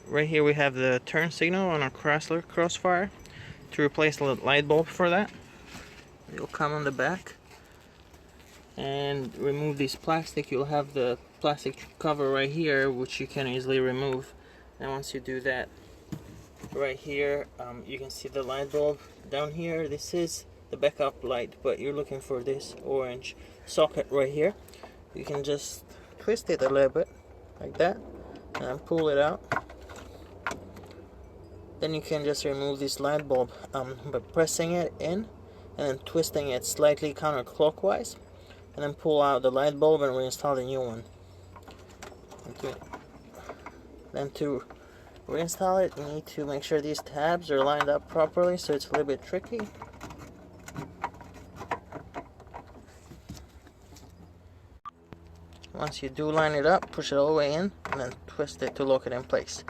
right here we have the turn signal on a Chrysler Crossfire. To replace the light bulb for that, you'll come on the back and remove this plastic. You'll have the plastic cover right here, which you can easily remove. And once you do that, right here, you can see the light bulb down here. This is the backup light, but you're looking for this orange socket right here. You can just twist it a little bit like that and then pull it out. Then you can just remove this light bulb by pressing it in and then twisting it slightly counterclockwise, and then pull out the light bulb and reinstall the new one. Then to reinstall it, you need to make sure these tabs are lined up properly, so it's a little bit tricky. Once you do line it up, push it all the way in and then twist it to lock it in place.